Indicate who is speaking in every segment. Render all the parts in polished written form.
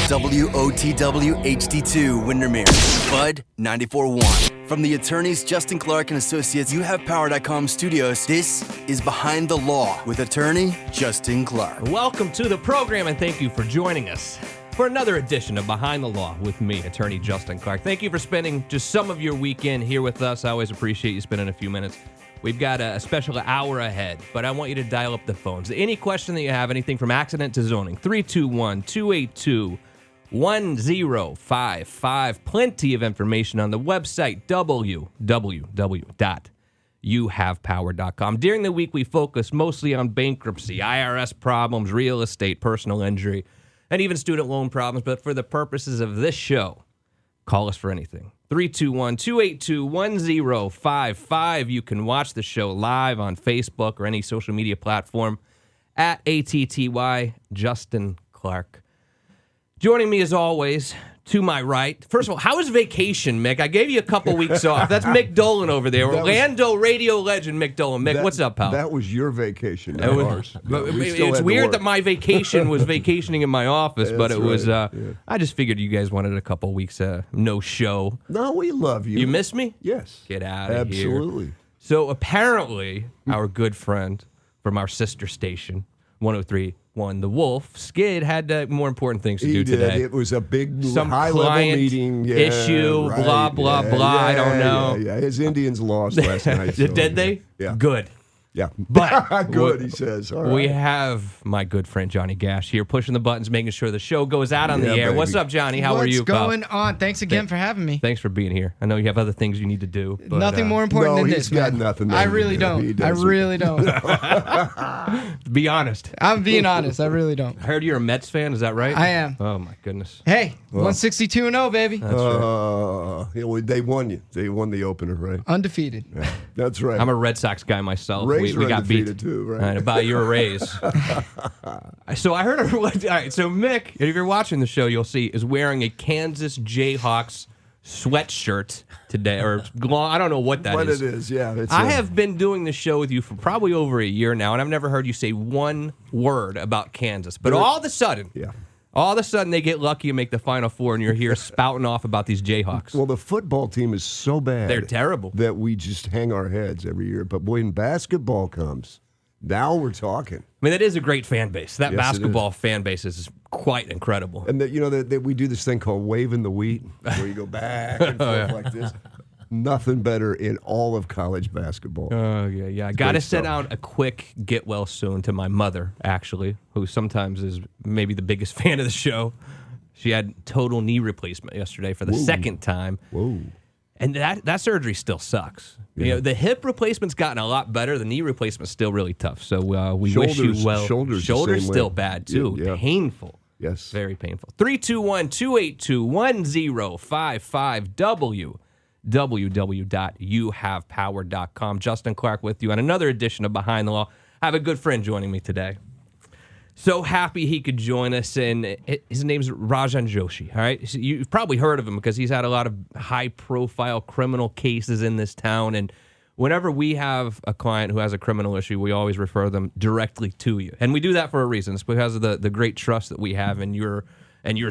Speaker 1: WOTW HD2 Windermere, Bud 94.1. From the attorneys Justin Clark and Associates YouHavePower.com studios, this is Behind the Law with attorney Justin Clark.
Speaker 2: Welcome to the program and thank you for joining us for another edition of Behind the Law with me, attorney Justin Clark. Thank you for spending just some of your weekend here with us. I always appreciate you spending a few minutes. We've got a special hour ahead, but I want you to dial up the phones. Any question that you have, anything from accident to zoning, 321-282-1055. Plenty of information on the website, www.youhavepower.com. During the week, we focus mostly on bankruptcy, IRS problems, real estate, personal injury, and even student loan problems. But for the purposes of this show, call us for anything. 321-282-1055. You can watch the show live on Facebook or any social media platform at ATTY Justin Clark. Joining me as always, to my right. First of all, how was vacation, Mick? I gave you a couple weeks off. That's Mick Dolan over there. Orlando radio legend Mick Dolan. Mick, what's up, pal?
Speaker 3: That was your vacation, not ours.
Speaker 2: It's weird that my vacation was vacationing in my office, but it was, I just figured you guys wanted a couple weeks no show.
Speaker 3: No, we love you.
Speaker 2: You miss me?
Speaker 3: Yes.
Speaker 2: Get out of here.
Speaker 3: Absolutely.
Speaker 2: So apparently, our good friend from our sister station, 103.1 The Wolf, Skid, had more important things to do today.
Speaker 3: It was a big
Speaker 2: Some
Speaker 3: high-level
Speaker 2: client
Speaker 3: meeting.
Speaker 2: issue, blah, blah, blah. I don't know.
Speaker 3: Yeah. His Indians lost last night. So,
Speaker 2: Did they?
Speaker 3: Yeah.
Speaker 2: Good.
Speaker 3: Yeah.
Speaker 2: But
Speaker 3: good, he says. All right.
Speaker 2: We have my good friend Johnny Gash here pushing the buttons, making sure the show goes out on the air.
Speaker 3: Baby.
Speaker 2: What's up, Johnny? How are you,
Speaker 4: What's going on? Thanks again for having me.
Speaker 2: Thanks for being here. I know you have other things you need to do. But,
Speaker 4: Nothing more important than
Speaker 3: he's
Speaker 4: this,
Speaker 3: got
Speaker 4: man.
Speaker 3: nothing.
Speaker 4: I really don't. I really don't.
Speaker 2: Be honest.
Speaker 4: I'm being honest. I really don't.
Speaker 2: I heard you're a Mets fan. Is that right?
Speaker 4: I am.
Speaker 2: Oh, my goodness.
Speaker 4: Hey, 162-0, baby.
Speaker 2: That's right.
Speaker 3: They won you. They won the opener, right?
Speaker 4: Undefeated.
Speaker 3: Yeah, that's right.
Speaker 2: I'm a Red Sox guy myself.
Speaker 3: Rays
Speaker 2: we got beat.
Speaker 3: too, right?
Speaker 2: All right, about your Rays. So I heard. All right, so Mick, if you're watching the show, you'll see is wearing a Kansas Jayhawks sweatshirt today, or I don't know what that is.
Speaker 3: What it is, yeah.
Speaker 2: I have been doing the show with you for probably over a year now, and I've never heard you say one word about Kansas. But all of a sudden, they get lucky and make the Final Four, and you're here spouting off about these Jayhawks.
Speaker 3: Well, the football team is so bad.
Speaker 2: They're terrible.
Speaker 3: That we just hang our heads every year. But when basketball comes, now we're talking.
Speaker 2: I mean, that is a great fan base. That
Speaker 3: Yes,
Speaker 2: basketball fan base is quite incredible.
Speaker 3: And that we do this thing called waving the wheat, where you go back and forth like this. Nothing better in all of college basketball.
Speaker 2: Oh, yeah. I got to send out a quick get well soon to my mother, actually, who sometimes is maybe the biggest fan of the show. She had total knee replacement yesterday for the second time.
Speaker 3: Whoa.
Speaker 2: And that surgery still sucks.
Speaker 3: Yeah.
Speaker 2: You know, the hip replacement's gotten a lot better. The knee replacement's still really tough. So we wish you well.
Speaker 3: Shoulders
Speaker 2: still bad, too.
Speaker 3: Yeah.
Speaker 2: Painful.
Speaker 3: Yes.
Speaker 2: Very painful. 321-282-1055 www.youhavepower.com. Justin Clark with you on another edition of Behind the Law. I have a good friend joining me today. So happy he could join us, and his name's Rajan Joshi, all right? You've probably heard of him because he's had a lot of high-profile criminal cases in this town, and whenever we have a client who has a criminal issue, we always refer them directly to you. And we do that for a reason. It's because of the great trust that we have in your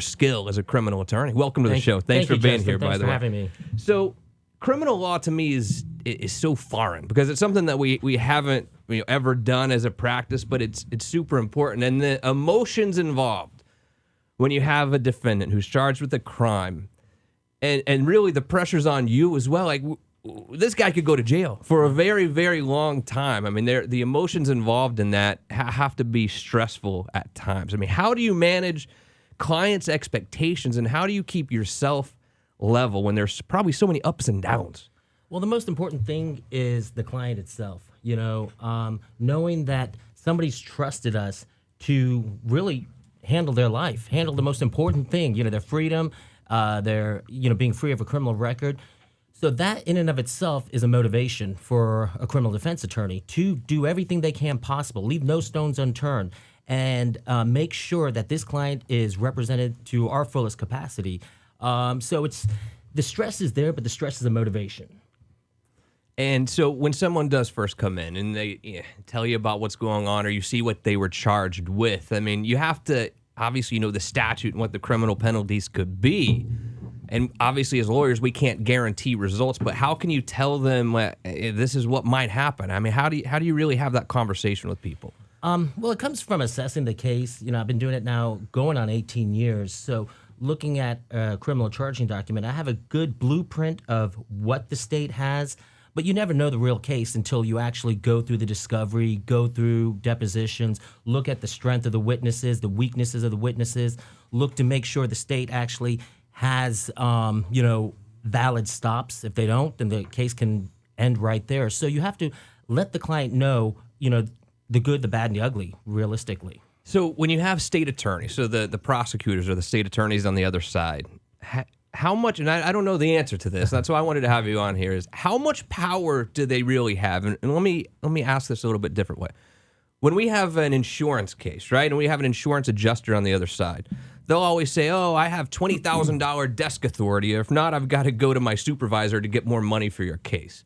Speaker 2: skill as a criminal attorney. Welcome to the show. Thanks for being here, by the way.
Speaker 5: Thanks for having me.
Speaker 2: So criminal law to me is so foreign because it's something that we haven't ever done as a practice, but it's super important. And the emotions involved when you have a defendant who's charged with a crime, and really the pressure's on you as well. Like this guy could go to jail for a very, very long time. I mean, the emotions involved in that have to be stressful at times. I mean, how do you manage clients' expectations, and how do you keep yourself level when there's probably so many ups and downs?
Speaker 5: Well, the most important thing is the client itself. Knowing that somebody's trusted us to really handle their life, handle the most important thing, their freedom, their being free of a criminal record. So that in and of itself is a motivation for a criminal defense attorney to do everything they can possible, leave no stones unturned, and make sure that this client is represented to our fullest capacity. So the stress is there, but the stress is a motivation.
Speaker 2: And so when someone does first come in and they tell you about what's going on, or you see what they were charged with, I mean, you have to obviously you know the statute and what the criminal penalties could be. And obviously, as lawyers, we can't guarantee results. But how can you tell them this is what might happen? I mean, how do you really have that conversation with people?
Speaker 5: Well, it comes from assessing the case. You know, I've been doing it now going on 18 years. So looking at a criminal charging document, I have a good blueprint of what the state has. But you never know the real case until you actually go through the discovery, go through depositions, look at the strength of the witnesses, the weaknesses of the witnesses, look to make sure the state actually has, valid stops. If they don't, then the case can end right there. So you have to let the client know, the good, the bad, and the ugly, realistically.
Speaker 2: So when you have state attorneys, so the prosecutors or the state attorneys on the other side, how much, and I don't know the answer to this, that's why I wanted to have you on here, is how much power do they really have? And let me ask this a little bit different way. When we have an insurance case, right, and we have an insurance adjuster on the other side, they'll always say, oh, I have $20,000 desk authority. If not, I've got to go to my supervisor to get more money for your case.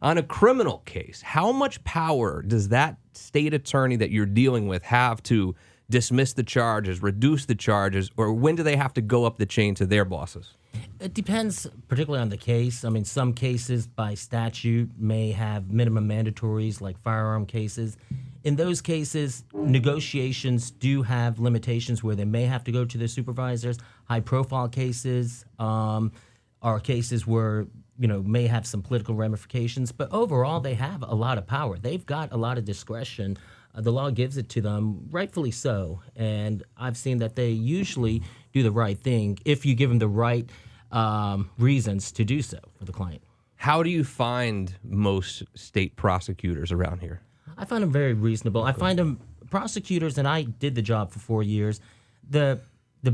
Speaker 2: On a criminal case, how much power does that state attorney that you're dealing with have to dismiss the charges, reduce the charges, or when do they have to go up the chain to their bosses?
Speaker 5: It depends particularly on the case. I mean, some cases by statute may have minimum mandatories like firearm cases. In those cases, negotiations do have limitations where they may have to go to their supervisors. High-profile cases are cases where, may have some political ramifications. But overall, they have a lot of power. They've got a lot of discretion. The law gives it to them, rightfully so. And I've seen that they usually do the right thing if you give them the right reasons to do so for the client.
Speaker 2: How do you find most state prosecutors around here?
Speaker 5: I find them very reasonable. I find them prosecutors, and I did the job for 4 years. The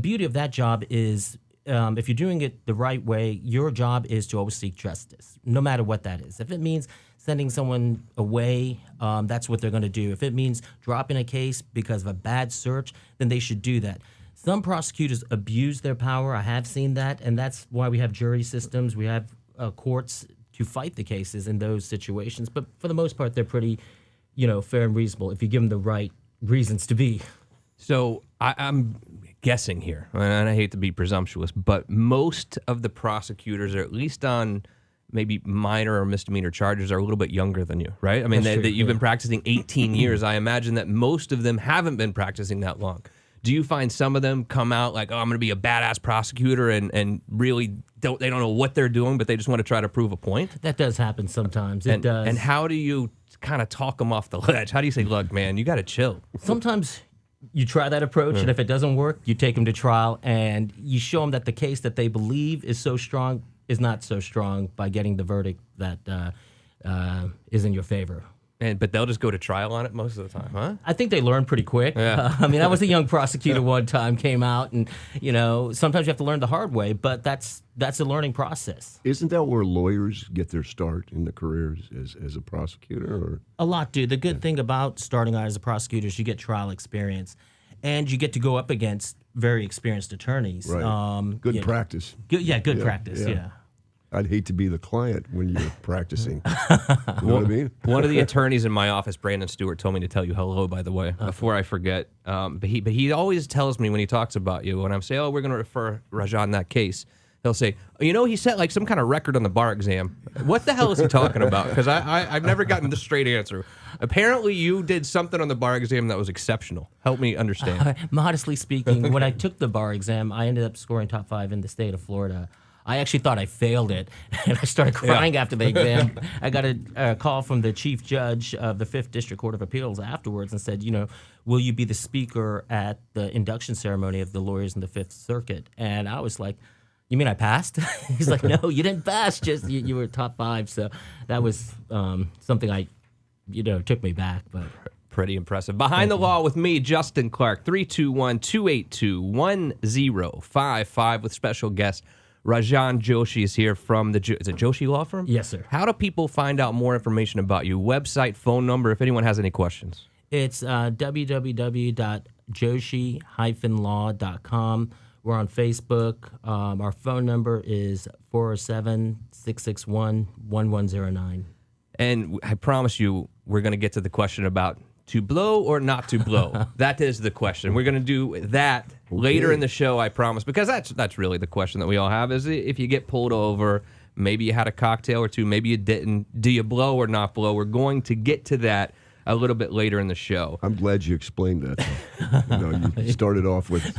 Speaker 5: beauty of that job is if you're doing it the right way, your job is to always seek justice, no matter what that is. If it means sending someone away, that's what they're going to do. If it means dropping a case because of a bad search, then they should do that. Some prosecutors abuse their power. I have seen that, and that's why we have jury systems. We have courts to fight the cases in those situations. But for the most part, they're pretty, fair and reasonable if you give them the right reasons to be.
Speaker 2: So I'm guessing here, and I hate to be presumptuous, but most of the prosecutors, or at least on maybe minor or misdemeanor charges, are a little bit younger than you, right? I mean, you've been practicing 18 years. I imagine that most of them haven't been practicing that long. Do you find some of them come out like, oh, I'm going to be a badass prosecutor and really don't know what they're doing, but they just want to try to prove a point?
Speaker 5: That does happen sometimes. It does.
Speaker 2: And how do you kind of talk them off the ledge? How do you say, look, man, you got to chill?
Speaker 5: Sometimes you try that approach, and if it doesn't work, you take them to trial, and you show them that the case that they believe is so strong is not so strong by getting the verdict that is in your favor.
Speaker 2: But they'll just go to trial on it most of the time, huh?
Speaker 5: I think they learn pretty quick.
Speaker 2: Yeah.
Speaker 5: I was a young prosecutor one time, came out, and sometimes you have to learn the hard way, but that's a learning process.
Speaker 3: Isn't that where lawyers get their start in the careers as a prosecutor? Or?
Speaker 5: A lot do. The good thing about starting out as a prosecutor is you get trial experience, and you get to go up against very experienced attorneys.
Speaker 3: Right. Good practice.
Speaker 5: Good practice. Yeah.
Speaker 3: I'd hate to be the client when you're practicing. You know what I mean?
Speaker 2: One of the attorneys in my office, Brandon Stewart, told me to tell you hello, by the way, before I forget. But he always tells me when he talks about you, when I'm saying, oh, we're going to refer Rajan that case, he'll say, he set like some kind of record on the bar exam. What the hell is he talking about? Because I've never gotten the straight answer. Apparently, you did something on the bar exam that was exceptional. Help me understand.
Speaker 5: Modestly speaking, when I took the bar exam, I ended up scoring top 5 in the state of Florida. I actually thought I failed it, and I started crying after the exam. I got a call from the chief judge of the 5th District Court of Appeals afterwards and said, will you be the speaker at the induction ceremony of the lawyers in the 5th Circuit? And I was like, you mean I passed? He's like, no, you didn't pass, just you were top 5. So that was something took me back, but...
Speaker 2: Pretty impressive. Behind the Law with me, Justin Clark, 321-282-1055 with special guest Rajan Joshi is here from is it Joshi Law Firm?
Speaker 5: Yes, sir.
Speaker 2: How do people find out more information about you? Website, phone number, if anyone has any questions.
Speaker 5: It's www.joshi-law.com. We're on Facebook. Our phone number is 407-661-1109.
Speaker 2: And I promise you, we're going to get to the question about to blow or not to blow? That is the question. We're going to do that later in the show, I promise, because that's really the question that we all have is if you get pulled over, maybe you had a cocktail or two, maybe you didn't. Do you blow or not blow? We're going to get to that a little bit later in the show.
Speaker 3: I'm glad you explained that. You started off with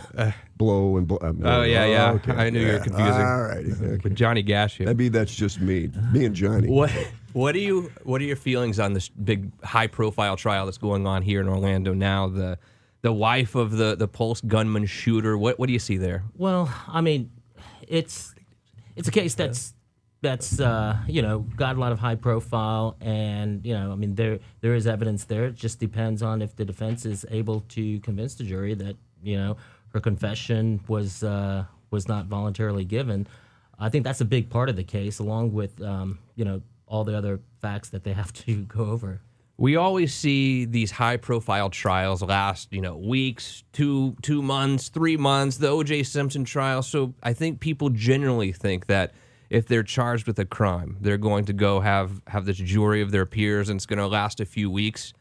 Speaker 3: blow and blow.
Speaker 2: Yeah.
Speaker 3: Okay.
Speaker 2: I knew you were confusing.
Speaker 3: All righty. Okay.
Speaker 2: With Johnny Gash.
Speaker 3: Maybe that's just me and Johnny.
Speaker 2: What are your feelings on this big high profile trial that's going on here in Orlando now? The wife of the Pulse gunman shooter. What do you see there?
Speaker 5: Well, I mean, it's a case that's got a lot of high profile, and I mean there is evidence there. It just depends on if the defense is able to convince the jury that her confession was not voluntarily given. I think that's a big part of the case, along with all the other facts that they have to go over.
Speaker 2: We always see these high-profile trials last, weeks, 2 months, 3 months. The O.J. Simpson trial. So I think people generally think that if they're charged with a crime, they're going to go have this jury of their peers, and it's going to last a few weeks.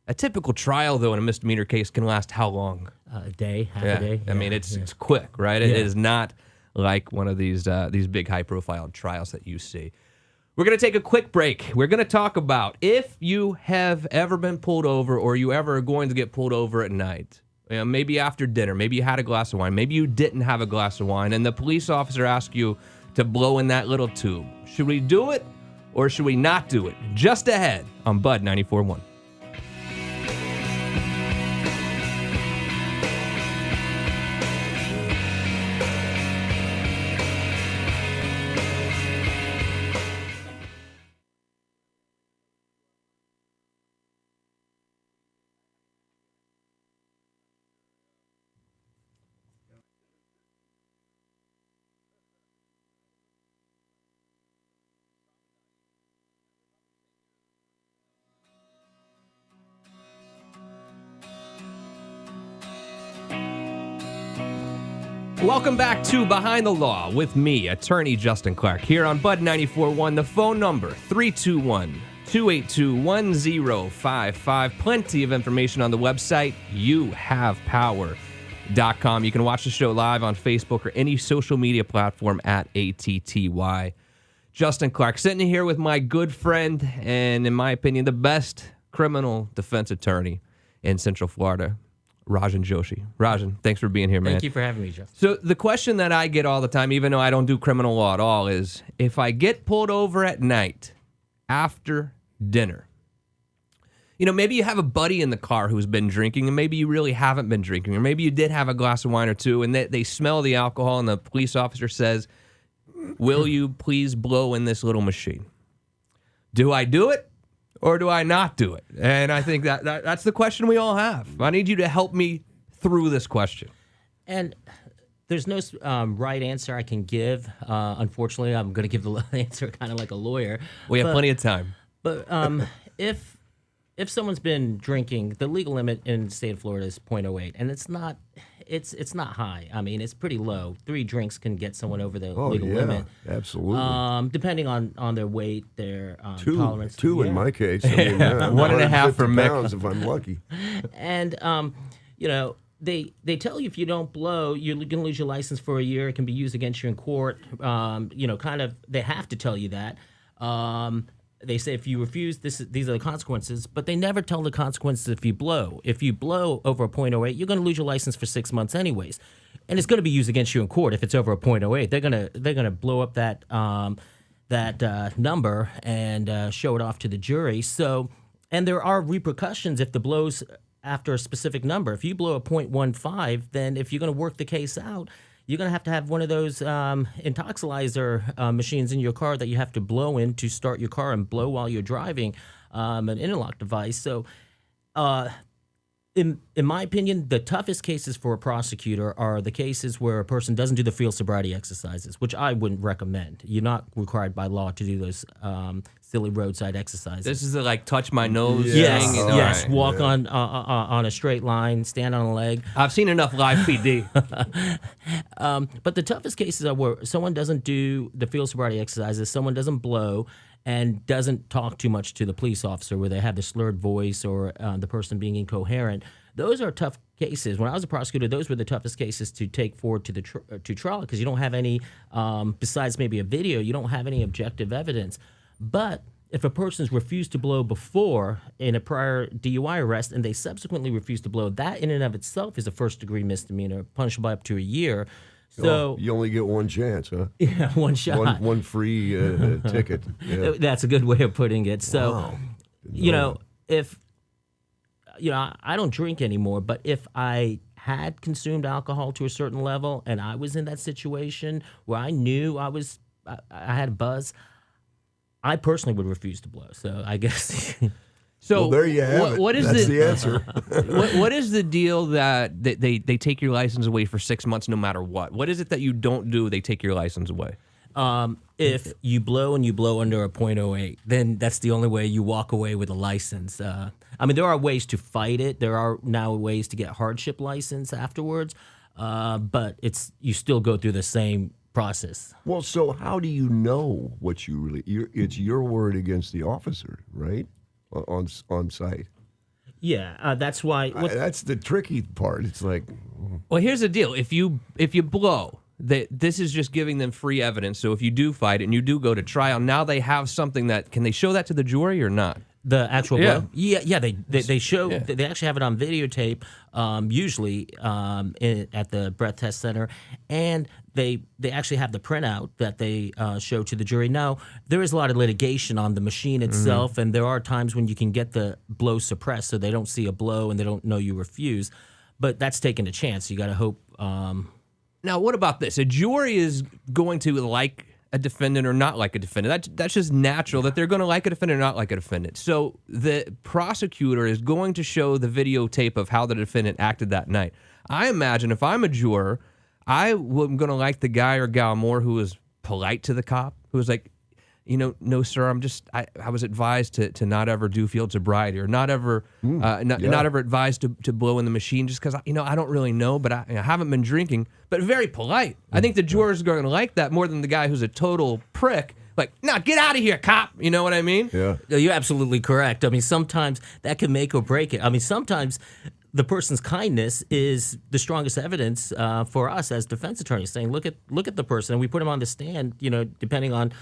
Speaker 2: A typical trial, though, in a misdemeanor case can last how long?
Speaker 5: A day, half a day.
Speaker 2: I mean, it's quick, right? It is not like one of these big high-profile trials that you see. We're going to take a quick break. We're going to talk about if you have ever been pulled over or you ever are going to get pulled over at night. Maybe after dinner. Maybe you had a glass of wine. Maybe you didn't have a glass of wine, and the police officer asked you to blow in that little tube. Should we do it or should we not do it? Just ahead on Bud 94.1. Welcome back to Behind the Law with me, attorney Justin Clark, here on Bud 94.1. The phone number, 321-282-1055. Plenty of information on the website, youhavepower.com. You can watch the show live on Facebook or any social media platform at ATTY. Justin Clark, sitting here with my good friend and, in my opinion, the best criminal defense attorney in Central Florida, Rajan Joshi. Rajan, thanks for being here, man.
Speaker 5: Thank you for having me, Justin.
Speaker 2: So the question that I get all the time, even though I don't do criminal law at all, is if I get pulled over at night after dinner, maybe you have a buddy in the car who's been drinking, and maybe you really haven't been drinking, or maybe you did have a glass of wine or two, and they smell the alcohol, and the police officer says, will you please blow in this little machine? Do I do it? Or do I not do it? And I think that's the question we all have. I need you to help me through this question.
Speaker 5: And there's no right answer I can give. Unfortunately, I'm going to give the answer kind of like a lawyer.
Speaker 2: We have plenty of time.
Speaker 5: But if someone's been drinking, the legal limit in the state of Florida is 0.08, and it's not high. I mean, it's pretty low. 3 drinks can get someone over the legal limit.
Speaker 3: Absolutely.
Speaker 5: Depending on their weight, their tolerance.
Speaker 3: Two in my case. I mean,
Speaker 2: 1.5 for
Speaker 3: pounds if I'm lucky.
Speaker 5: And they tell you if you don't blow, you're going to lose your license for a year. It can be used against you in court. They have to tell you that. They say if you refuse, these are the consequences, but they never tell the consequences if you blow. If you blow over a 0.08, you're going to lose your license for 6 months anyways, and it's going to be used against you in court if it's over a 0.08. They're gonna blow up that number and show it off to the jury. So, and there are repercussions if the blow's after a specific number. If you blow a 0.15, then if you're going to work the case out, you're going to have one of those intoxilizer machines in your car that you have to blow in to start your car and blow while you're driving, an interlock device. So in my opinion, the toughest cases for a prosecutor are the cases where a person doesn't do the field sobriety exercises, which I wouldn't recommend. You're not required by law to do those silly roadside exercises.
Speaker 2: This is the touch my nose
Speaker 5: yes,
Speaker 2: thing.
Speaker 5: Yes,
Speaker 2: Right.
Speaker 5: walk on a straight line, stand on a leg.
Speaker 2: I've seen enough live PD.
Speaker 5: But the toughest cases are where someone doesn't do the field sobriety exercises, someone doesn't blow, and doesn't talk too much to the police officer, where they have the slurred voice or the person being incoherent. Those are tough cases. When I was a prosecutor, those were the toughest cases to take forward to the to trial, because you don't have any, besides maybe a video, you don't have any objective evidence. But if a person's refused to blow before in a prior DUI arrest and they subsequently refuse to blow, that in and of itself is a first-degree misdemeanor, punishable by up to a year. So
Speaker 3: you only get one chance, huh?
Speaker 5: Yeah, one shot.
Speaker 3: One free ticket. Yeah.
Speaker 5: That's a good way of putting it. So,
Speaker 3: Wow.
Speaker 5: if I don't drink anymore, but if I had consumed alcohol to a certain level and I was in that situation where I knew I had a buzz, I personally would refuse to blow. So I guess.
Speaker 2: So
Speaker 3: Well, there you have it.
Speaker 2: What is
Speaker 3: That's
Speaker 2: the
Speaker 3: answer.
Speaker 2: what is the deal that they take your license away for 6 months no matter what? What is it that you don't do? They take your license away.
Speaker 5: If you blow and you blow under a .08, then that's the only way you walk away with a license. I mean, there are ways to fight it. There are now ways to get hardship license afterwards, but you still go through the same process.
Speaker 3: Well, so how do you know what you really? It's your word against the officer, right? On site.
Speaker 5: Yeah, that's why.
Speaker 3: That's the tricky part. It's like,
Speaker 2: Well, here's the deal: if you blow, this is just giving them free evidence. So if you do fight it and you do go to trial, now they have something that can they show that to the jury or not?
Speaker 5: The actual
Speaker 2: Yeah.
Speaker 5: blow? Yeah. They show.
Speaker 2: Yeah.
Speaker 5: They actually have it on videotape. Usually at the breath test center, and they actually have the printout that they show to the jury. Now there is a lot of litigation on the machine itself, and there are times when you can get the blow suppressed, so they don't see a blow and they don't know you refuse. But that's taking a chance. You got to hope.
Speaker 2: Now, what about this? A jury is going to like a defendant or not like a defendant. That's just natural that they're going to like a defendant or not like a defendant. So the prosecutor is going to show the videotape of how the defendant acted that night. I imagine if I'm a juror, I'm going to like the guy or gal more who was polite to the cop, who was like, no, sir, I was advised to not ever do field sobriety or not ever not ever advised to blow in the machine just because, I don't really know, but I haven't been drinking, but very polite. I think the jurors are going to like that more than the guy who's a total prick. Like, no, get out of here, cop. You know what I mean?
Speaker 3: yeah.
Speaker 5: You're absolutely correct. I mean, sometimes that can make or break it. I mean, sometimes the person's kindness is the strongest evidence for us as defense attorneys, saying, look at the person, and we put him on the stand, depending on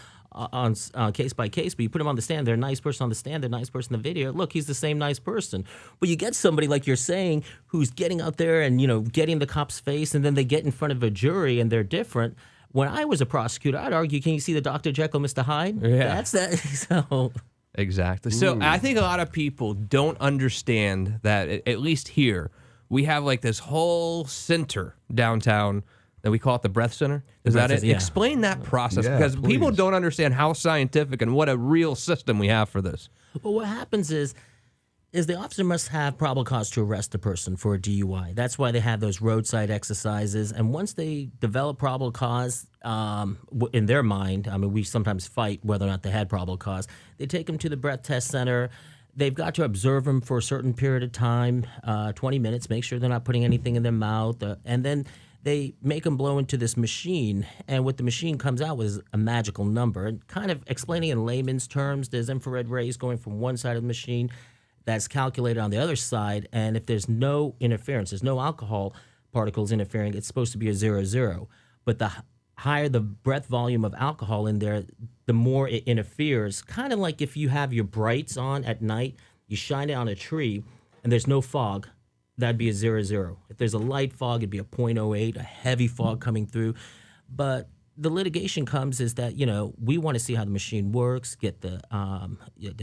Speaker 5: case by case, but you put them on the stand, they're a nice person on the stand, they're a nice person in the video. Look, he's the same nice person. But you get somebody like you're saying who's getting out there and, getting in the cop's face, and then they get in front of a jury and they're different. When I was a prosecutor, I'd argue, can you see the Dr. Jekyll, Mr. Hyde?
Speaker 2: Yeah.
Speaker 5: That's that. So
Speaker 2: Exactly. So I think a lot of people don't understand that, at least here, we have like this whole center downtown that we call it the Breath Center. Is that it?
Speaker 5: Yeah.
Speaker 2: Explain that process,
Speaker 3: Yeah,
Speaker 2: because people
Speaker 3: please.
Speaker 2: don't understand how scientific and what a real system we have for this.
Speaker 5: Well, what happens is the officer must have probable cause to arrest a person for a DUI. That's why they have those roadside exercises. And once they develop probable cause in their mind, I mean, we sometimes fight whether or not they had probable cause. They take them to the breath test center. They've got to observe them for a certain period of time, 20 minutes, make sure they're not putting anything in their mouth. And then they make them blow into this machine, and what the machine comes out with is a magical number. And kind of explaining in layman's terms, there's infrared rays going from one side of the machine that's calculated on the other side, and if there's no interference, there's no alcohol particles interfering, it's supposed to be a 0-0. But the higher the breath volume of alcohol in there, the more it interferes. Kind of like if you have your brights on at night, you shine it on a tree, and there's no fog, that'd be a 0-0. If there's a light fog, it'd be a .08, a heavy fog coming through. But the litigation comes is that, we want to see how the machine works, get the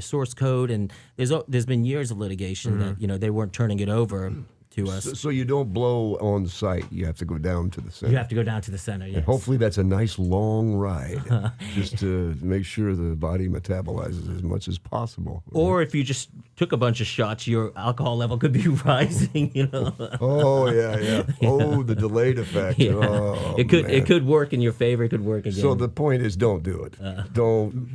Speaker 5: source code, and there's been years of litigation that, they weren't turning it over to us.
Speaker 3: So you don't blow on site. You have to go down to the center.
Speaker 5: You have to go down to the center, yes.
Speaker 3: And hopefully that's a nice long ride, just to make sure the body metabolizes as much as possible.
Speaker 5: Or if you just took a bunch of shots, your alcohol level could be rising,
Speaker 3: Oh yeah. Oh, the delayed effect.
Speaker 5: Yeah.
Speaker 3: Oh,
Speaker 5: it
Speaker 3: man.
Speaker 5: could work in your favor. It could work again.
Speaker 3: So the point is, don't do it. Don't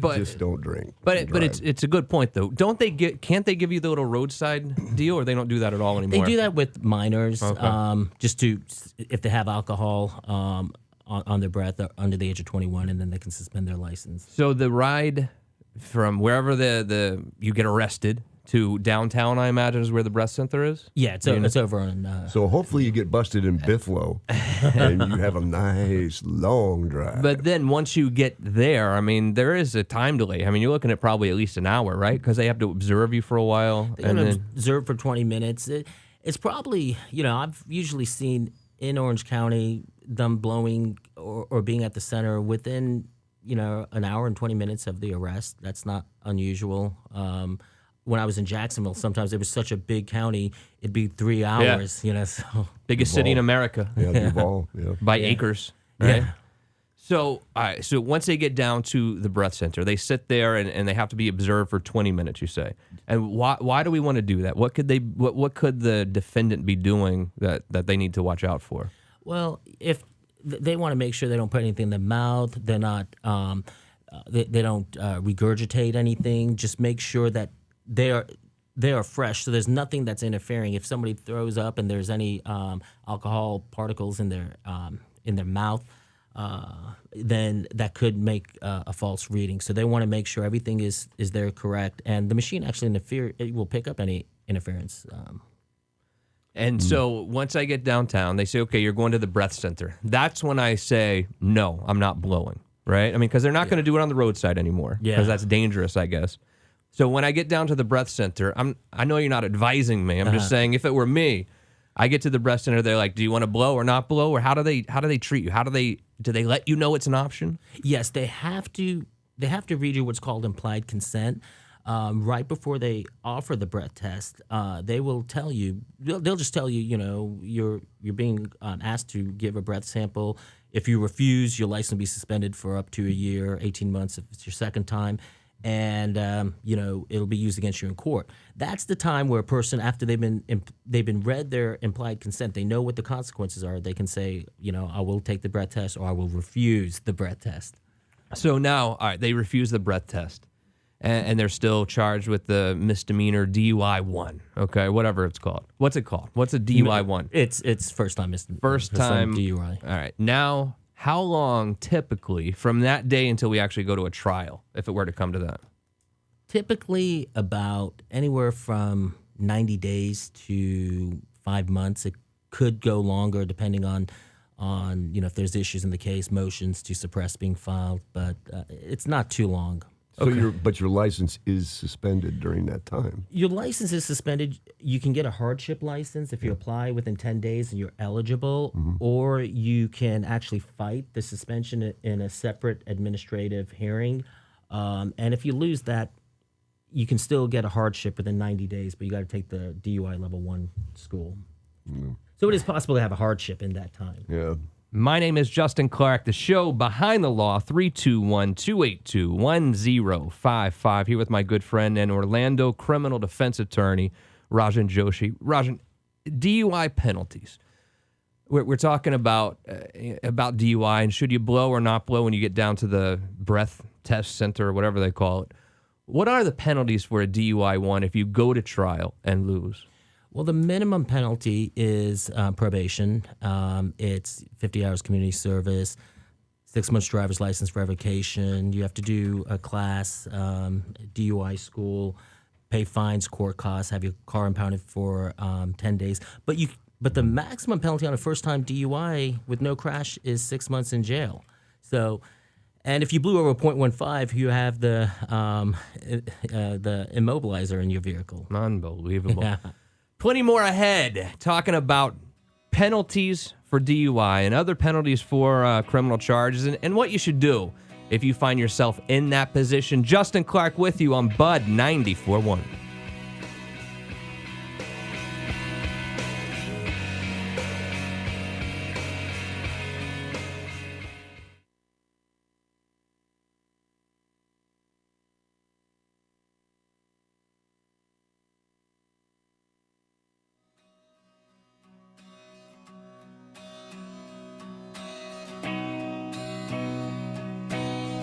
Speaker 3: drink.
Speaker 2: But
Speaker 3: drive.
Speaker 2: it's a good point though. Can't they give you the little roadside deal, or they don't do that at all anymore?
Speaker 5: They do that with minors,
Speaker 2: Okay.
Speaker 5: just if they have alcohol on their breath under the age of 21, and then they can suspend their license.
Speaker 2: So the ride from wherever the you get arrested to downtown, I imagine, is where the breath center is.
Speaker 5: Yeah, it's over on.
Speaker 3: So hopefully you get busted in Buffalo and you have a nice long drive.
Speaker 2: But then once you get there, I mean, there is a time delay. I mean, you're looking at probably at least an hour, right? Because they have to observe you for a while.
Speaker 5: They're going to observe for 20 minutes. It's probably, I've usually seen in Orange County them blowing or being at the center within, an hour and 20 minutes of the arrest. That's not unusual. When I was in Jacksonville, sometimes it was such a big county, it'd be 3 hours, so.
Speaker 2: Biggest city in America.
Speaker 3: Yeah, Duval, yeah.
Speaker 2: By acres, right?
Speaker 5: Yeah.
Speaker 2: So, all right, so once they get down to the breath center, they sit there and they have to be observed for 20 minutes, you say. And why do we want to do that? What could the defendant be doing that they need to watch out for?
Speaker 5: Well, if they want to make sure they don't put anything in their mouth, they're not, they don't regurgitate anything, just make sure that they are fresh, so there's nothing that's interfering. If somebody throws up and there's any alcohol particles in their mouth, then that could make a false reading. So they want to make sure everything is there correct, and the machine actually it will pick up any interference.
Speaker 2: And so once I get downtown, they say, okay, you're going to the breath center. That's when I say, no, I'm not blowing, right? I mean, because they're not going to do it on the roadside anymore, because that's dangerous, I guess. So when I get down to the breath center, I know you're not advising me. I'm just saying, if it were me, I get to the breath center, they're like, do you want to blow or not blow? Or how do they treat you? Do they let you know it's an option?
Speaker 5: Yes, they have to read you what's called implied consent. Right before they offer the breath test, they will tell you, they'll just tell you, you're being asked to give a breath sample. If you refuse, your license will be suspended for up to a year, 18 months if it's your second time. And it'll be used against you in court. That's the time where a person, after they've been read their implied consent, they know what the consequences are. They can say, I will take the breath test, or I will refuse the breath test.
Speaker 2: So now, all right, they refuse the breath test, and they're still charged with the misdemeanor DUI 1. Okay, whatever it's called. What's it called? What's a DUI 1?
Speaker 5: It's first time misdemeanor.
Speaker 2: First time
Speaker 5: DUI.
Speaker 2: All right, now. How long, typically, from that day until we actually go to a trial, if it were to come to that?
Speaker 5: Typically about anywhere from 90 days to 5 months. It could go longer depending on if there's issues in the case, motions to suppress being filed, but it's not too long.
Speaker 3: So your license is suspended during that time.
Speaker 5: Your license is suspended. You can get a hardship license if you apply within 10 days and you're eligible, or you can actually fight the suspension in a separate administrative hearing. And if you lose that, you can still get a hardship within 90 days, but you got to take the DUI level 1 school. So it is possible to have a hardship in that time.
Speaker 3: Yeah.
Speaker 2: My name is Justin Clark. The show Behind the Law, 321-282-1055. Here with my good friend and Orlando criminal defense attorney, Rajan Joshi. Rajan, DUI penalties. We're talking about DUI and should you blow or not blow when you get down to the breath test center or whatever they call it. What are the penalties for a DUI 1 if you go to trial and lose?
Speaker 5: Well, the minimum penalty is probation. It's 50 hours community service, 6 months driver's license revocation. You have to do a class, DUI school, pay fines, court costs, have your car impounded for 10 days. But the maximum penalty on a first-time DUI with no crash is 6 months in jail. So, and if you blew over 0.15, you have the immobilizer in your vehicle.
Speaker 2: Unbelievable. Yeah. Plenty more ahead, talking about penalties for DUI and other penalties for criminal charges and what you should do if you find yourself in that position. Justin Clark with you on Bud 94.1.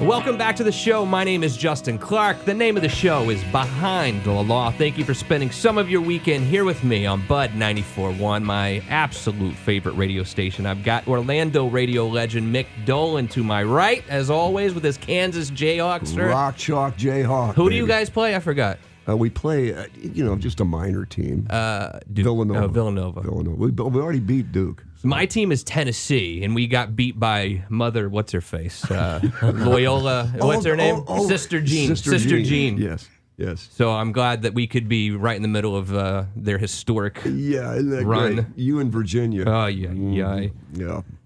Speaker 2: Welcome back to the show. My name is Justin Clark. The name of the show is Behind the Law. Thank you for spending some of your weekend here with me on Bud 94.1, my absolute favorite radio station. I've got Orlando radio legend Mick Dolan to my right, as always, with his Kansas Jayhawks.
Speaker 3: Rock Chalk Jayhawk.
Speaker 2: Who do you guys play? I forgot.
Speaker 3: We play, just a minor team.
Speaker 2: Villanova.
Speaker 3: Villanova. We already beat Duke. So.
Speaker 2: My team is Tennessee, and we got beat by Mother, what's her face? Loyola, what's her name? Sister Jean. Sister Jean.
Speaker 3: Yes.
Speaker 2: So I'm glad that we could be right in the middle of their historic
Speaker 3: isn't that
Speaker 2: run.
Speaker 3: Great? You in Virginia.
Speaker 2: Oh, yeah.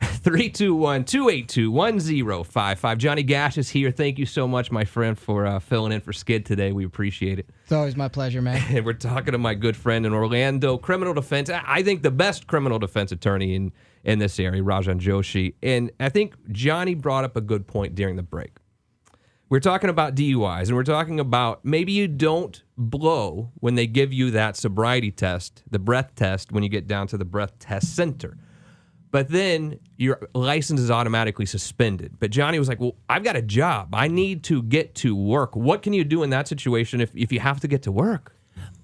Speaker 2: 321-282-1055. Johnny Gash is here. Thank you so much, my friend, for filling in for Skid today. We appreciate it.
Speaker 4: It's always my pleasure, man.
Speaker 2: And we're talking to my good friend in Orlando, criminal defense. I think the best criminal defense attorney in this area, Rajan Joshi. And I think Johnny brought up a good point during the break. We're talking about DUIs, and we're talking about maybe you don't blow when they give you that sobriety test, the breath test, when you get down to the breath test center. But then your license is automatically suspended. But Johnny was like, well, I've got a job. I need to get to work. What can you do in that situation if you have to get to work?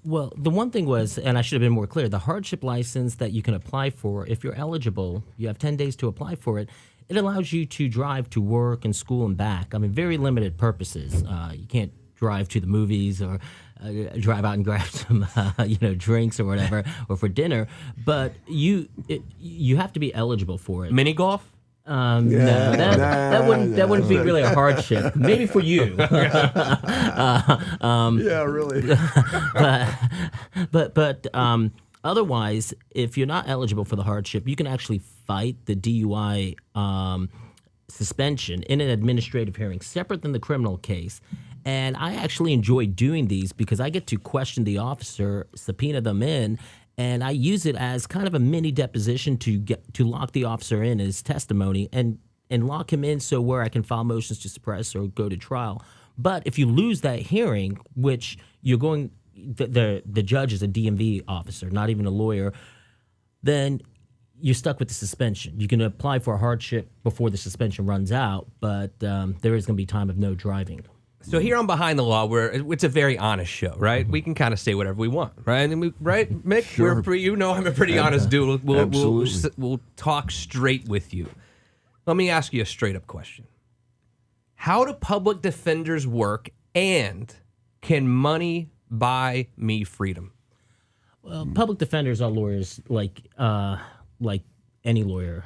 Speaker 5: Well, the one thing was, and I should have been more clear, the hardship license that you can apply for, if you're eligible, you have 10 days to apply for it. It allows you to drive to work and school and back. I mean, very limited purposes. You can't drive to the movies or drive out and grab some, drinks or whatever, or for dinner. But you have to be eligible for it.
Speaker 2: Mini golf?
Speaker 5: No, that wouldn't be really a hardship. Maybe for you.
Speaker 3: Yeah, really.
Speaker 5: But otherwise, if you're not eligible for the hardship, you can actually fight the DUI suspension in an administrative hearing, separate than the criminal case. And I actually enjoy doing these because I get to question the officer, subpoena them in, and I use it as kind of a mini deposition to lock the officer in his testimony and lock him in so where I can file motions to suppress or go to trial. But if you lose that hearing, which you're going, the judge is a DMV officer, not even a lawyer, then you're stuck with the suspension. You can apply for a hardship before the suspension runs out, but there is going to be time of no driving.
Speaker 2: So here on Behind the Law, it's a very honest show, right? We can kind of say whatever we want, right? And right, Mick?
Speaker 3: Sure.
Speaker 2: I'm a pretty honest dude.
Speaker 3: Absolutely.
Speaker 2: We'll talk straight with you. Let me ask you a straight-up question. How do public defenders work, and can money buy me freedom?
Speaker 5: Well, public defenders are lawyers like any lawyer.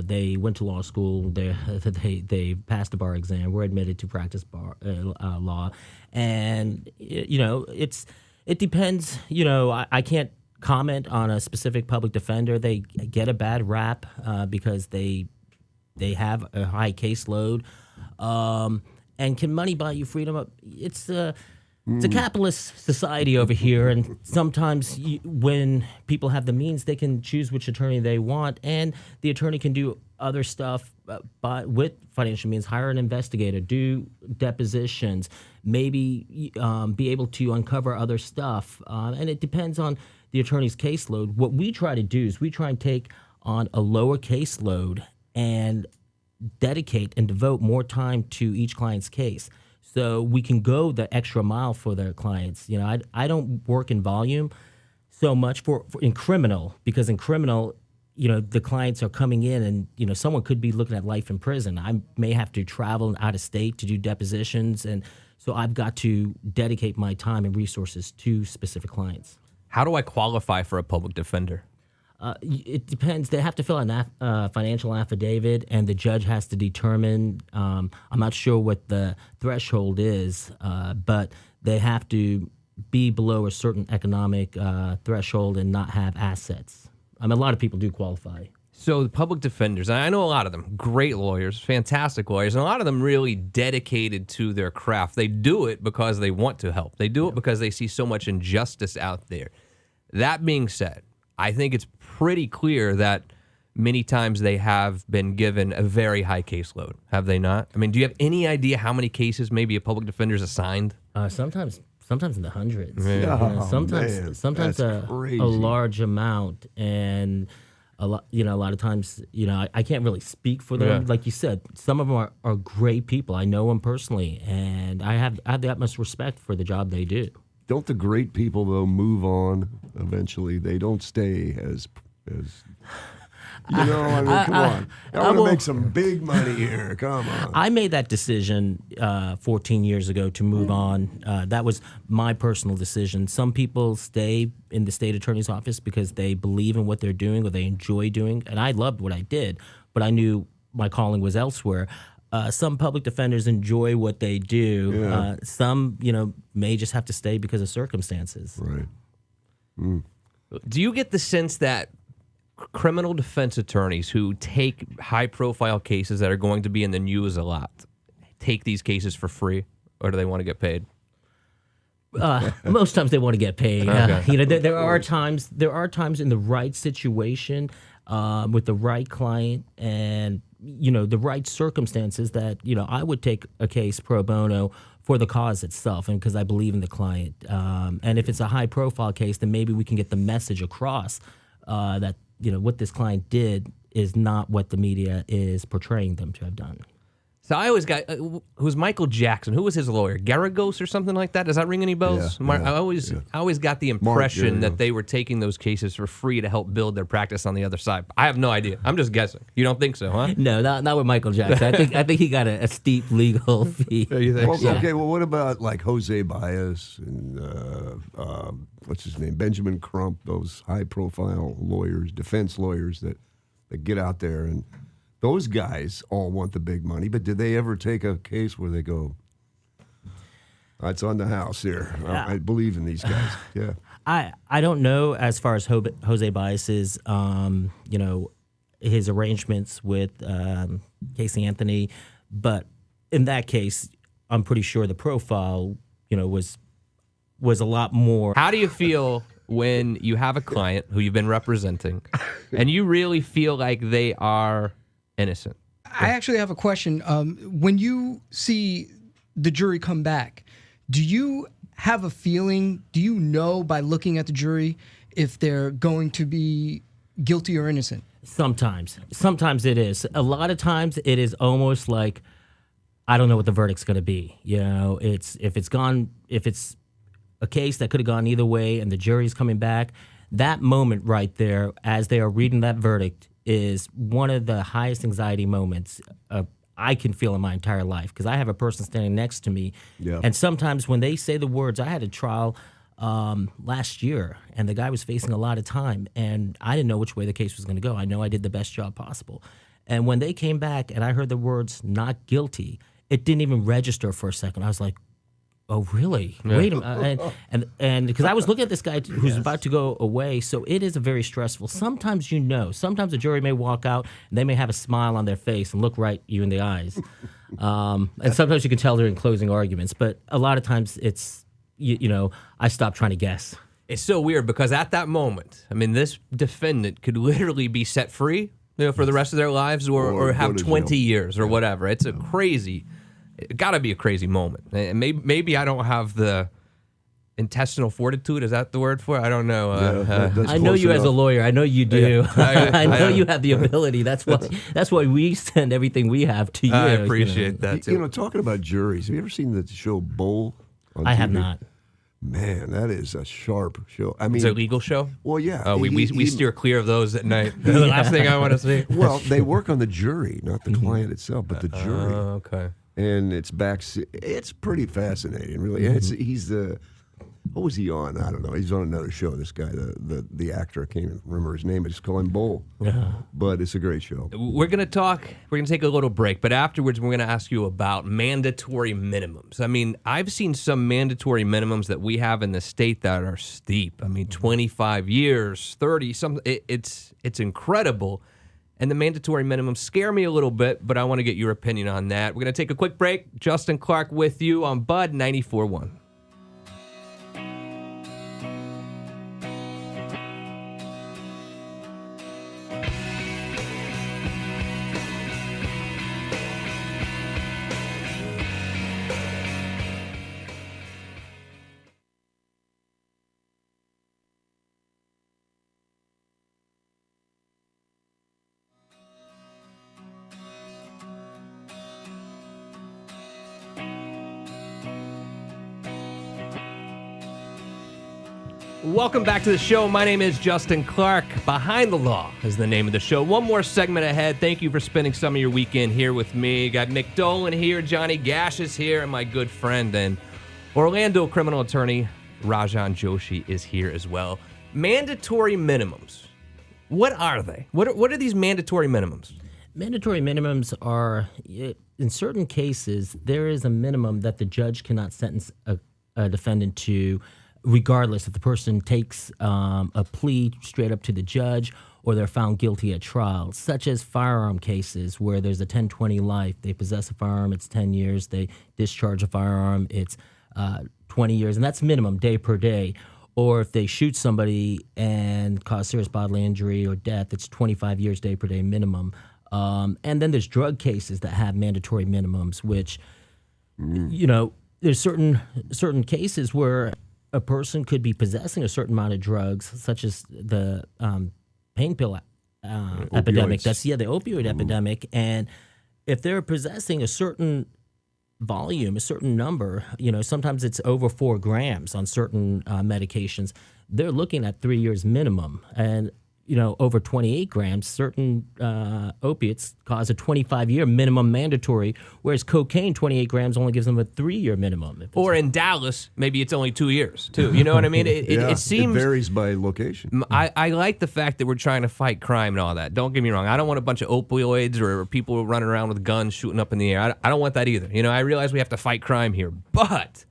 Speaker 5: They went to law school. They passed the bar exam. Were admitted to practice bar law, and it depends. I can't comment on a specific public defender. They get a bad rap because they have a high caseload. And can money buy you freedom? It's a capitalist society over here, and sometimes when people have the means, they can choose which attorney they want, and the attorney can do other stuff with financial means, hire an investigator, do depositions, maybe be able to uncover other stuff, and it depends on the attorney's caseload. What we try to do is we try and take on a lower caseload and dedicate and devote more time to each client's case. So we can go the extra mile for their clients. I don't work in volume so much for in criminal, because in criminal, the clients are coming in and, someone could be looking at life in prison. I may have to travel out of state to do depositions. And so I've got to dedicate my time and resources to specific clients.
Speaker 2: How do I qualify for a public defender?
Speaker 5: It depends. They have to fill out a financial affidavit, and the judge has to determine. I'm not sure what the threshold is, but they have to be below a certain economic threshold and not have assets. A lot of people do qualify.
Speaker 2: So the public defenders, and I know a lot of them, great lawyers, fantastic lawyers, and a lot of them really dedicated to their craft. They do it because they want to help. They do it because they see so much injustice out there. That being said, I think it's pretty clear that many times they have been given a very high caseload. Have they not? I mean, do you have any idea how many cases maybe a public defender is assigned?
Speaker 5: Sometimes in the hundreds.
Speaker 3: Yeah.
Speaker 5: Sometimes
Speaker 3: That's
Speaker 5: a
Speaker 3: crazy.
Speaker 5: large amount. And a lot of times, I can't really speak for them.
Speaker 2: Yeah.
Speaker 5: Like you said, some of them are great people. I know them personally, and I have the utmost respect for the job they do.
Speaker 3: Don't the great people though move on eventually? They don't stay as I mean, come on. I want to make some big money here. Come on.
Speaker 5: I made that decision 14 years ago to move on. That was my personal decision. Some people stay in the state attorney's office because they believe in what they're doing or they enjoy doing, and I loved what I did, but I knew my calling was elsewhere. Some public defenders enjoy what they do.
Speaker 3: Yeah.
Speaker 5: Some, may just have to stay because of circumstances.
Speaker 3: Right.
Speaker 2: Do you get the sense that criminal defense attorneys who take high-profile cases that are going to be in the news a lot take these cases for free, or do they want to get paid?
Speaker 5: Most times they want to get paid.
Speaker 2: Okay.
Speaker 5: There are times in the right situation, with the right client and the right circumstances that I would take a case pro bono for the cause itself, and because I believe in the client. And if it's a high-profile case, then maybe we can get the message across that what this client did is not what the media is portraying them to have done.
Speaker 2: So I always got who's Michael Jackson? Who was his lawyer? Garagos or something like that? Does that ring any bells?
Speaker 3: Yeah,
Speaker 2: I always got the impression that they were taking those cases for free to help build their practice on the other side. I have no idea. I'm just guessing. You don't think so, huh?
Speaker 5: No, not with Michael Jackson. I think he got a steep legal fee.
Speaker 2: You think?
Speaker 3: Well, okay, well, what about like Jose Baez and what's his name, Benjamin Crump? Those high-profile lawyers, defense lawyers that get out there, and those guys all want the big money. But did they ever take a case where they go, "It's on the house here. I believe in these guys." Yeah.
Speaker 5: I don't know as far as Jose Baez's his arrangements with Casey Anthony, but in that case, I'm pretty sure the profile was a lot more.
Speaker 2: How do you feel when you have a client who you've been representing and you really feel like they are innocent?
Speaker 4: I actually have a question. When you see the jury come back, do you have a feeling? Do you know by looking at the jury if they're going to be guilty or innocent?
Speaker 5: Sometimes it is. A lot of times it is almost like I don't know what the verdict's going to be. If it's a case that could have gone either way and the jury's coming back, that moment right there as they are reading that verdict is one of the highest anxiety moments I can feel in my entire life, because I have a person standing next to me.
Speaker 3: Yeah.
Speaker 5: And sometimes when they say the words, I had a trial last year, and the guy was facing a lot of time, and I didn't know which way the case was going to go. I know I did the best job possible. And when they came back and I heard the words not guilty, it didn't even register for a second. I was like, oh, really? Yeah. Wait a minute. And because I was looking at this guy who's about to go away, so it is a very stressful. Sometimes sometimes a jury may walk out and they may have a smile on their face and look right you in the eyes. And sometimes you can tell they're in closing arguments, but a lot of times it's, I stop trying to guess.
Speaker 2: It's so weird because at that moment, I mean, this defendant could literally be set free for the rest of their lives or have 20 years or whatever. It's it got to be a crazy moment. And maybe I don't have the intestinal fortitude. Is that the word for it? I don't know.
Speaker 5: I know you as a lawyer. I know you do. I know you have the ability. That's why we send everything we have to you.
Speaker 2: I appreciate that too.
Speaker 3: Talking about juries, have you ever seen the show Bull on TV?
Speaker 5: I have not.
Speaker 3: Man, that is a sharp show. I mean,
Speaker 2: it's a legal show?
Speaker 3: Well, yeah.
Speaker 2: Oh, we steer clear of those at night. The last thing I want to see.
Speaker 3: Well, they work on the jury, not the client itself, but the jury.
Speaker 2: Okay.
Speaker 3: And it's pretty fascinating, really. And he's the, what was he on? I don't know. He's on another show. This guy, the actor, I can't even remember his name. I just call him Bull. Yeah. But it's a great show.
Speaker 2: We're gonna take a little break, but afterwards we're gonna ask you about mandatory minimums. I mean, I've seen some mandatory minimums that we have in the state that are steep. I mean, 25 years, 30, something. It's incredible. And the mandatory minimums scare me a little bit, but I want to get your opinion on that. We're going to take a quick break. Justin Clark with you on Bud 94.1. Welcome back to the show. My name is Justin Clark. Behind the Law is the name of the show. One more segment ahead. Thank you for spending some of your weekend here with me. Got Mick Dolan here, Johnny Gash is here, and my good friend and Orlando criminal attorney Rajan Joshi is here as well. Mandatory minimums. What are they? What are these mandatory minimums?
Speaker 5: Mandatory minimums are, in certain cases, there is a minimum that the judge cannot sentence a defendant to, regardless if the person takes a plea straight up to the judge or they're found guilty at trial, such as firearm cases where there's a 10-20 life. They possess a firearm, it's 10 years. They discharge a firearm, it's 20 years. And that's minimum, day per day. Or if they shoot somebody and cause serious bodily injury or death, it's 25 years, day per day minimum. And then there's drug cases that have mandatory minimums, which, there's certain cases where a person could be possessing a certain amount of drugs, such as the pain pill epidemic. That's the opioid epidemic. And if they're possessing a certain volume, a certain number, sometimes it's over 4 grams on certain medications, they're looking at 3 years minimum. And over 28 grams, certain opiates cause a 25-year minimum mandatory, whereas cocaine, 28 grams, only gives them a 3-year minimum.
Speaker 2: Or in Dallas, maybe it's only 2 years, too. You know what I mean? It seems...
Speaker 3: It varies by location.
Speaker 2: I like the fact that we're trying to fight crime and all that. Don't get me wrong. I don't want a bunch of opioids or people running around with guns shooting up in the air. I don't want that either. I realize we have to fight crime here, but...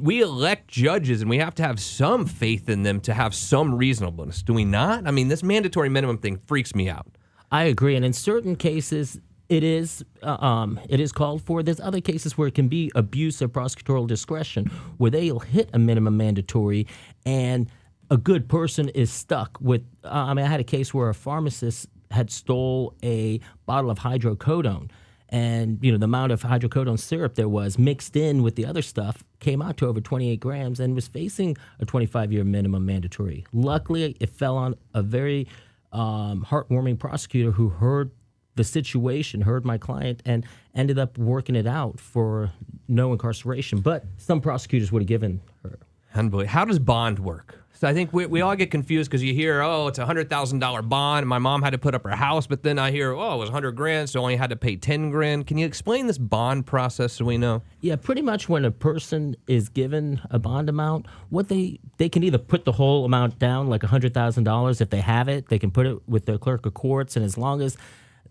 Speaker 2: we elect judges, and we have to have some faith in them to have some reasonableness. Do we not? This mandatory minimum thing freaks me out.
Speaker 5: I agree, and in certain cases, it is called for. There's other cases where it can be abuse of prosecutorial discretion, where they'll hit a minimum mandatory, and a good person is stuck with. I had a case where a pharmacist had stole a bottle of hydrocodone. And, the amount of hydrocodone syrup there was mixed in with the other stuff came out to over 28 grams and was facing a 25-year minimum mandatory. Luckily, it fell on a very heartwarming prosecutor who heard the situation, heard my client, and ended up working it out for no incarceration. But some prosecutors would have given her.
Speaker 2: Unbelievable. How does bond work? So I think we all get confused because you hear, it's a $100,000 bond. My mom had to put up her house, but then I hear, it was $100,000, so I only had to pay $10,000. Can you explain this bond process so we know?
Speaker 5: Yeah, pretty much when a person is given a bond amount, what they can either put the whole amount down, like $100,000 if they have it. They can put it with the clerk of courts, and as long as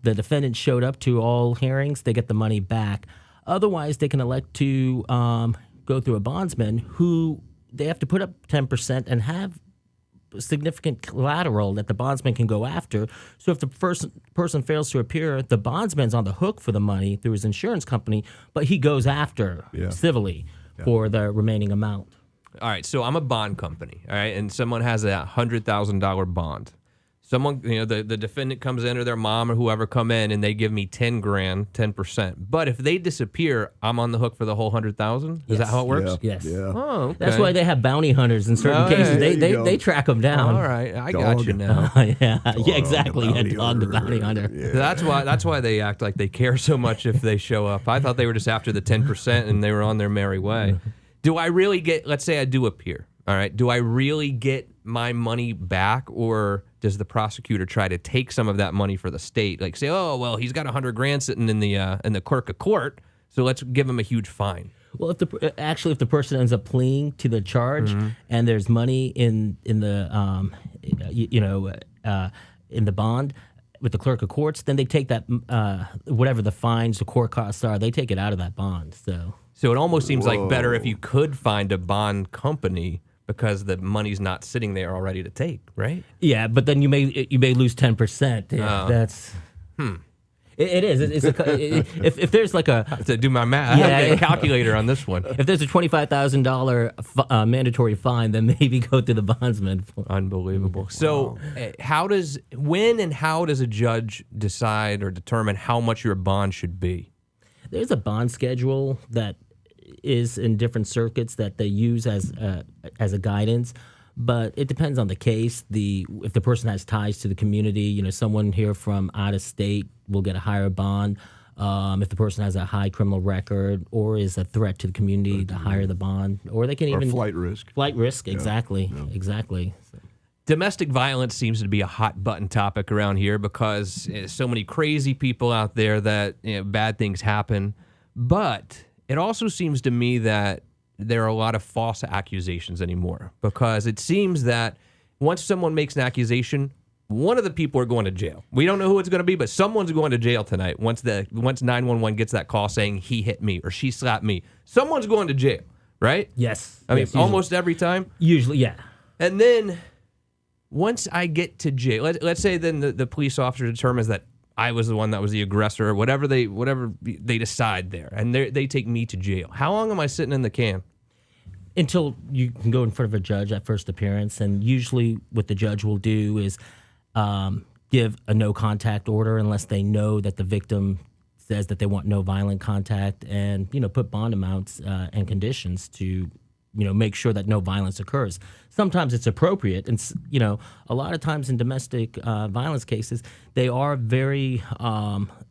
Speaker 5: the defendant showed up to all hearings, they get the money back. Otherwise, they can elect to go through a bondsman who they have to put up 10% and have significant collateral that the bondsman can go after. So if the person fails to appear, the bondsman's on the hook for the money through his insurance company, but he goes after civilly for the remaining amount.
Speaker 2: All right, so I'm a bond company, all right, and someone has a $100,000 bond. Someone, the defendant comes in or their mom or whoever come in and they give me $10,000, 10%. But if they disappear, I'm on the hook for the whole $100,000. Is that how it works?
Speaker 5: Yes.
Speaker 3: Yeah.
Speaker 2: Oh, okay.
Speaker 5: That's why they have bounty hunters in certain cases. They track them down.
Speaker 2: All right, I got you now.
Speaker 5: Exactly. Dog the bounty hunter.
Speaker 2: Yeah. That's why they act like they care so much if they show up. I thought they were just after the 10% and they were on their merry way. Do I really get? Let's say I do appear. All right. Do I really get my money back, or does the prosecutor try to take some of that money for the state? Like say, he's got $100,000 sitting in the clerk of court, so let's give him a huge fine.
Speaker 5: Well, if the person ends up pleading to the charge and there's money in the in the bond with the clerk of courts, then they take that whatever the fines, the court costs are, they take it out of that bond.
Speaker 2: So it almost seems like better if you could find a bond company, because the money's not sitting there already to take, right?
Speaker 5: Yeah, but then you may lose 10%. Yeah, that's. It is. If there's like a.
Speaker 2: I have to do my math.
Speaker 5: Yeah,
Speaker 2: I have to get a calculator on this one.
Speaker 5: If there's a $25,000 mandatory fine, then maybe go to the bondsman.
Speaker 2: Unbelievable. So, when and how does a judge decide or determine how much your bond should be?
Speaker 5: There's a bond schedule that is in different circuits that they use as a guidance, but it depends on the case. If the person has ties to the community, someone here from out of state will get a higher bond. If the person has a high criminal record or is a threat to the community, the higher the bond, or they can
Speaker 3: Or
Speaker 5: even
Speaker 3: flight risk.
Speaker 5: Flight risk, exactly. So,
Speaker 2: Domestic violence seems to be a hot button topic around here because so many crazy people out there that bad things happen. But it also seems to me that there are a lot of false accusations anymore because it seems that once someone makes an accusation, one of the people are going to jail. We don't know who it's going to be, but someone's going to jail tonight. Once 911 gets that call saying he hit me or she slapped me, someone's going to jail, right?
Speaker 5: yes.
Speaker 2: I mean,
Speaker 5: Yes, usually-
Speaker 2: almost every time.
Speaker 5: Usually, yeah.
Speaker 2: And then once I get to jail, let's say then the police officer determines that I was the one that was the aggressor, or whatever they decide there, and they take me to jail. How long am I sitting in the can?
Speaker 5: Until you can go in front of a judge at first appearance, and usually what the judge will do is give a no contact order unless they know that the victim says that they want no violent contact, and put bond amounts and conditions to make sure that no violence occurs. Sometimes it's appropriate, and a lot of times in domestic violence cases, they are very.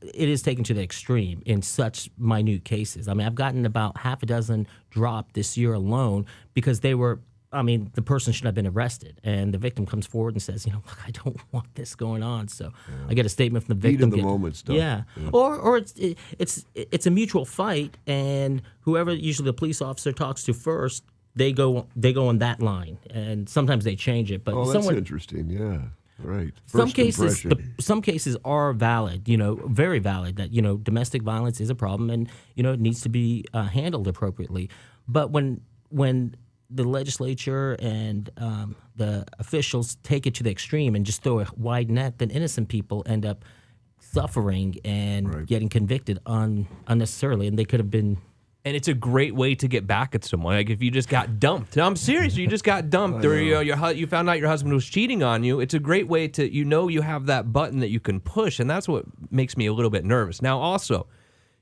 Speaker 5: It is taken to the extreme in such minute cases. I mean, I've gotten about half a dozen dropped this year alone because they were. I mean, the person should have been arrested, and the victim comes forward and says, look, I don't want this going on. So I get a statement from the victim.
Speaker 3: Heat of the moment stuff.
Speaker 5: Yeah. Or it's a mutual fight, and whoever usually the police officer talks to first, they go on that line, and sometimes they change it. But
Speaker 3: Oh, that's interesting. Yeah, right. First impression.
Speaker 5: some cases are valid, very valid. That domestic violence is a problem, and it needs to be handled appropriately. But when the legislature and the officials take it to the extreme and just throw a wide net, then innocent people end up suffering and getting convicted unnecessarily, and they could have been.
Speaker 2: And it's a great way to get back at someone. Like if you just got dumped. No, I'm serious. You just got dumped, or you found out your husband was cheating on you. It's a great way to you have that button that you can push, and that's what makes me a little bit nervous. Now, also,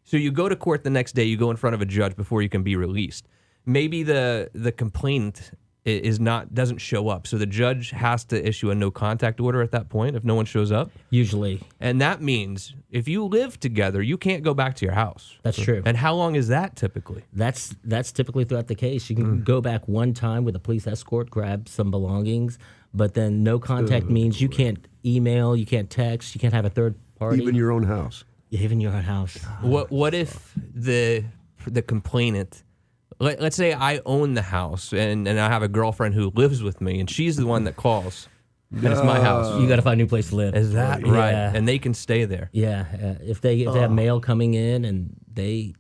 Speaker 2: so you go to court the next day. You go in front of a judge before you can be released. Maybe the complainant doesn't show up, so the judge has to issue a no contact order at that point if no one shows up.
Speaker 5: Usually,
Speaker 2: and that means if you live together, you can't go back to your house.
Speaker 5: That's true.
Speaker 2: And how long is that typically?
Speaker 5: That's typically throughout the case. You can go back one time with a police escort, grab some belongings, but then no contact means you can't email, you can't text, you can't have a third party.
Speaker 3: Even your own house.
Speaker 5: Even your own house.
Speaker 2: What if the complainant? Let's say I own the house and I have a girlfriend who lives with me, and she's the one that calls. And it's my house.
Speaker 5: You got to find a new place to live.
Speaker 2: Is that right?
Speaker 5: Yeah.
Speaker 2: And they can stay there.
Speaker 5: Yeah, if they have mail coming in and they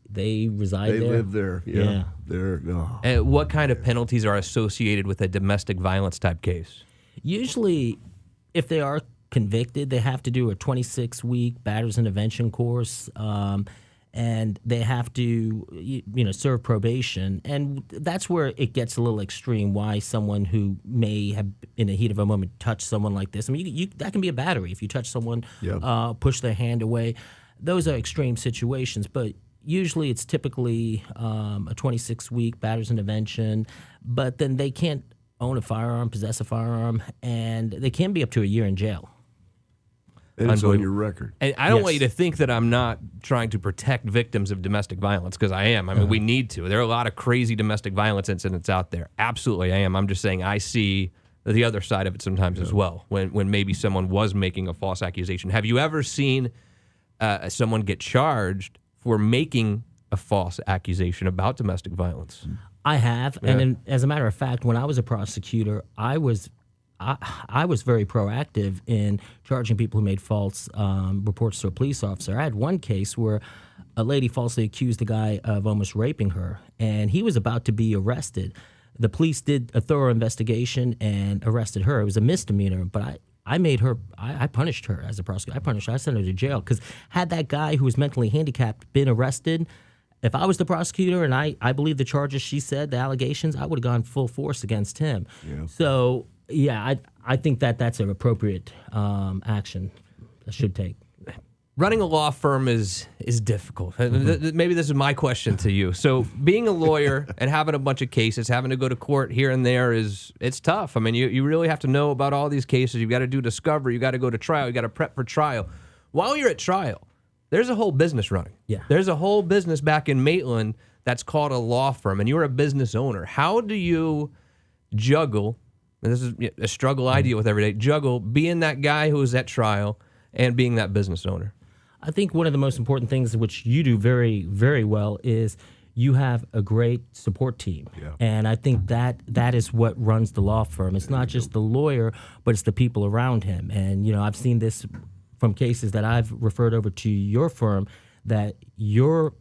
Speaker 5: reside
Speaker 3: They
Speaker 5: there.
Speaker 3: live there. Yeah. They're,
Speaker 2: And what kind of penalties are associated with a domestic violence type case?
Speaker 5: Usually, if they are convicted, they have to do a 26-week batter's intervention course, and they have to, serve probation. And that's where it gets a little extreme. Why someone who may have, in the heat of a moment, touched someone like this? I mean, that can be a battery if you touch someone, push their hand away. Those are extreme situations, but usually it's typically a 26-week batter's intervention. But then they can't own a firearm, possess a firearm, and they can be up to a year in jail.
Speaker 3: and it's on your record.
Speaker 2: And I don't want you to think that I'm not trying to protect victims of domestic violence, because I am. I mean, we need to. There are a lot of crazy domestic violence incidents out there. Absolutely, I am. I'm just saying I see the other side of it sometimes as well, when maybe someone was making a false accusation. Have you ever seen someone get charged for making a false accusation about domestic violence?
Speaker 5: I have, and as a matter of fact, when I was a prosecutor, I was very proactive in charging people who made false reports to a police officer. I had one case where a lady falsely accused a guy of almost raping her, and he was about to be arrested. The police did a thorough investigation and arrested her. It was a misdemeanor, but I made her, I punished her as a prosecutor. I punished her. I sent her to jail, because had that guy who was mentally handicapped been arrested, if I was the prosecutor and I believe the charges she said, the allegations, I would have gone full force against him. Yeah. So, yeah, I think that's an appropriate action I should take.
Speaker 2: Running a law firm is difficult. Maybe this is my question to you. So being a lawyer and having a bunch of cases, having to go to court here and there, it's tough. I mean, you really have to know about all these cases. You've got to do discovery. You got to go to trial. You got to prep for trial. While you're at trial, there's a whole business running.
Speaker 5: Yeah.
Speaker 2: There's a whole business back in Maitland that's called a law firm, and you're a business owner. How do you juggle, and this is a struggle I deal with every day, juggle being that guy who is at trial and being that business owner?
Speaker 5: I think one of the most important things which you do very, very well is you have a great support team.
Speaker 3: Yeah.
Speaker 5: And I think that is what runs the law firm. It's not just the lawyer, but it's the people around him. And, I've seen this from cases that I've referred over to your firm, that your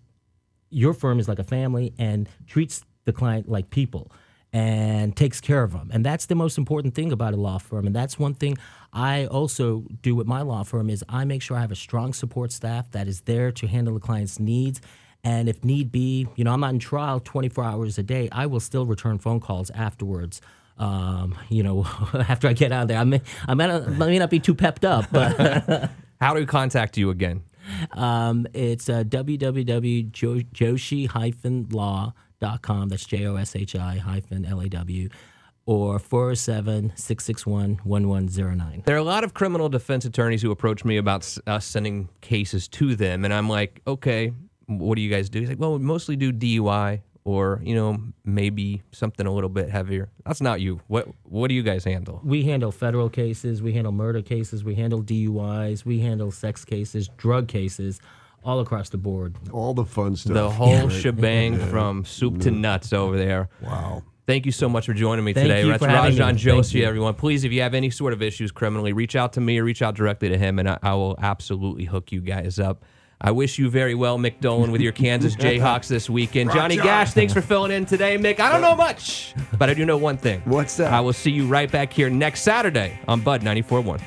Speaker 5: firm is like a family and treats the client like people and takes care of them. And that's the most important thing about a law firm. And that's one thing I also do with my law firm is I make sure I have a strong support staff that is there to handle the client's needs. And if need be, I'm not in trial 24 hours a day. I will still return phone calls afterwards. After I get out of there, I may not be too pepped up, but
Speaker 2: How do we contact you again?
Speaker 5: it's www.joshi-law.com. That's JOSHI-LAW, or 407-661-1109.
Speaker 2: There are a lot of criminal defense attorneys who approach me about us sending cases to them, and I'm like, okay, what do you guys do? He's like, well, we mostly do DUI or, maybe something a little bit heavier. That's not you. What do you guys handle?
Speaker 5: We handle federal cases, we handle murder cases, we handle DUIs, we handle sex cases, drug cases, all across the board.
Speaker 3: All the fun stuff.
Speaker 2: The whole shebang from soup to nuts over there.
Speaker 3: Wow.
Speaker 2: Thank you so much for joining me
Speaker 5: Thank
Speaker 2: today.
Speaker 5: you
Speaker 2: That's
Speaker 5: for having
Speaker 2: Rajan
Speaker 5: me. Thank
Speaker 2: Joshi,
Speaker 5: you.
Speaker 2: everyone. Please, if you have any sort of issues criminally, reach out to me or reach out directly to him, and I will absolutely hook you guys up. I wish you very well, Mick Dolan, with your Kansas Jayhawks this weekend. Johnny Gash, thanks for filling in today, Mick. I don't know much, but I do know one thing.
Speaker 3: What's that?
Speaker 2: I will see you right back here next Saturday on Bud 94.1.